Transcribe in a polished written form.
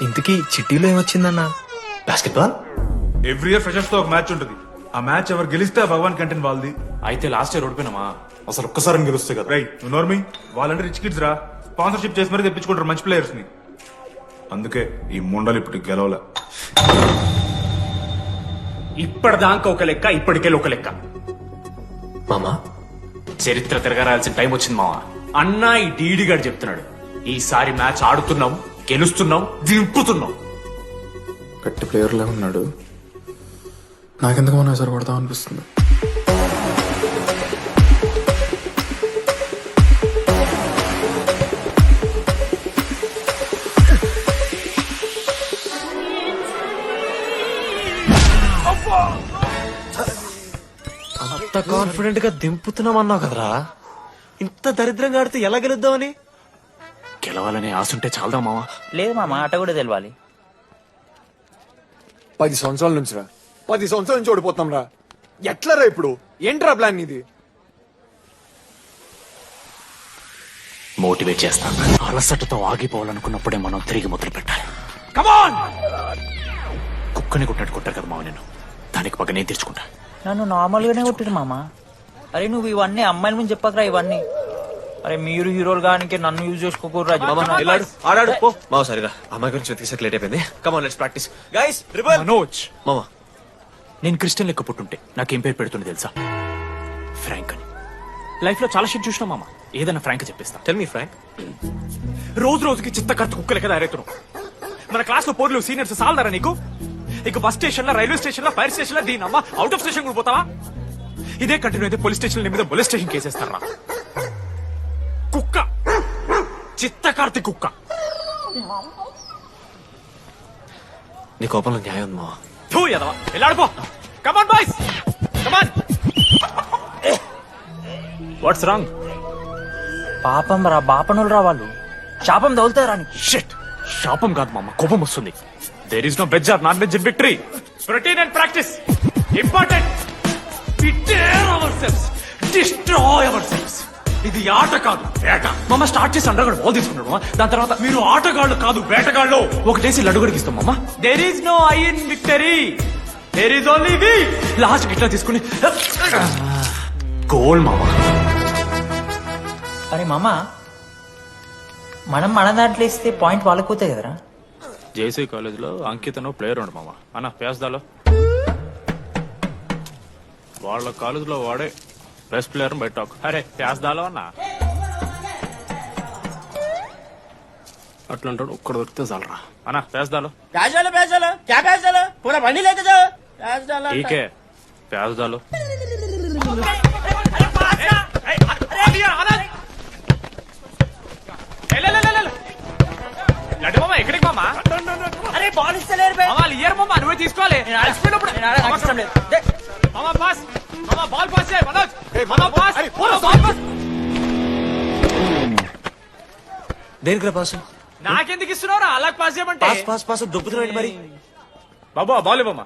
ఇంతకీ చిట్టీలో ఏమొచ్చిందన్నా? Basketball. Every year freshers తో ఒక మ్యాచ్ ఉంటుంది. ఆ మ్యాచ్ ఎవరు గెలిస్తే ఆ భగవాన్ కంటెంట్ వాళ్ళది. అయితే లాస్ట్ ఇయర్ ఓడిపోయినామా? అసలు ఒక్కసారి గెలుస్తే కదా. రై నువ్వు నోర్మి, వాళ్ళంటే రిచ్ కిడ్స్ రా. స్పాన్సర్షిప్ చేసి మరీ తెప్పించుకుంటారు మంచి ప్లేయర్స్ ని. అందుకే ఈ ముండలు ఇప్పుడు గెలవలే. ఇప్పటిదాకా ఒక లెక్క, ఇప్పటికే ఒక లెక్క. మామా చరిత్ర తిరగరాల్సిన టైం వచ్చింది మావా. అన్నా ఈ డీడీ గారు చెప్తున్నాడు, ఈసారి మ్యాచ్ ఆడుతున్నాం, గెలుస్తున్నాం, దింపుతున్నాం. గట్టి ప్లేయర్లే ఉన్నాడు. నాకెందుకు మనం ఎసరు కొడతాం అనిపిస్తుంది. అంత కాన్ఫిడెంట్ గా దింపుతున్నాం అన్నావు కదరా, ఇంత దరిద్రంగా ఆడితే ఎలా గెలుద్దామని? గెలవాలనే ఆశుంటే చాలదా మావా? లేదు మామ, ఆట కూడా తెలవాలి. 10 సంవత్సరాల నుంచి రా, 10 సంవత్సరాల నుంచి ఓడిపోతాం రా. ఎట్లా రా ఇప్పుడు? ఏంట్రా ప్లాన్ ఇది? మోటివేట్ చేస్తాను. అలసటతో ఆగిపోవాలనుకున్నప్పుడే మనం తిరిగి మొదలు పెట్టాలి. కమాన్! కుక్కని కొట్టినట్టు కొట్టారు కదా మావ నేను. దానికి పక్క నేను తెచ్చుకుంటా. నన్ను నార్మల్ గానే కొట్టిరు మామ. అరే నువ్వు ఇవన్నీ అమ్మాయిల ముందు చెప్పకరా ఇవన్నీ. అరే మీరు హీరోలు కానీ నన్ను యూజ్ చేసుకోకూడదు. ఆడాడు పో మావ. సరిగా అమ్మాయి గురించి వెతికేసరికి లేట్ అయిపోయింది. Come on let's practice guys. Manoj మామా నేను క్రిస్టియన్ లెక్క పుట్టుంటే నాకేం పేరు పెడుతుంది తెలుసా? ఫ్రాంక్ అని. లైఫ్ లో చాలా షిట్ చూసినా మామ, ఏదైనా ఫ్రాంక్ చెప్పిస్తా. Tell me frank. రోజు రోజుకి చిత్తకర్త కుక్కలే కదా అరేతున్నావు. మన క్లాస్ లో పోర్లు సీనియర్స్ సాలదారా నీకు? ఇక బస్ స్టేషన్ లో, రైల్వే స్టేషన్ లో, ఫైర్ స్టేషన్ లో దీని అమ్మ అవుట్ ఆఫ్ స్టేషన్ కూడా పోతావా? ఇదే కంటిన్యూ అయితే పోలీస్ స్టేషన్ మీద పోలీస్ స్టేషన్ కేసేస్తారా? కుక్క, చిత్తకార్తి కుక్క. నీ కోపంలో న్యాయం ఉంది మావా. థూ ఎదవా, వెళ్ళాడుకో. Come on boys, come on. What's wrong? పాపం రా, బాపనులు రా వాళ్ళు. శాపం తగులుతారా నీకు? షిట్, శాపం కాదు మామ, కోపం వస్తుంది. There is no veg or non veg in victory. Routine and practice important. We dare ourselves, destroy ourselves. ఇది ఆట కాదు, వేట. మామ స్టార్ట్ చేసి అండర్గాడు బాల్ తీసుకున్నాడు. దాని తర్వాత మీరు ఆటగాళ్ళు కాదు వేటగాళ్ళు. ఒకటేసి లడ్డు గడిగిస్తాం మామ. There is no I in victory, there is only we. Last గిట్లా తీసుకుని గోల్ మామ. అరే మామ, మనం మన దాంట్లో ఇస్తే పాయింట్ వాళ్ళకి పోతాయి కదరా. జేసీ కాలేజ్ లో అంకితను ప్లేయర్ ఉండు మామ. అన్న పేస్దాలో వాళ్ళ కాలేజ్ లో వాడే బెస్ట్ ప్లేయర్ బయట. అరే పేస్దాలో అన్న అట్లంటాడు. ఒక్కడ దొరికితే చాలరా అన్న. పేస్దాలో పూరా బండి లేక ఠీకే పేస్దాలో. లడ్డు మామ ఎక్కడికి మామ? అరే బాల్ ఇస్తలేరు బే. మామ ఇయర్ మామ, నువ్వే తీసుకోవాలి. అలసిపోయినప్పుడు మామ పాస్, మామ బాల్ పాస్ చేయి. మనోజ్ మామ పాస్, బాల్ పాస్. దేనికి పాస్? నాకెందుకు ఇస్తున్నావురా? అలా పాస్ చేయమంటే. పాస్ పాస్ పాస్ దుబ్బుతున్నాడు మరి. బాబు ఆ బాల్ ఇవ్వమ్మా.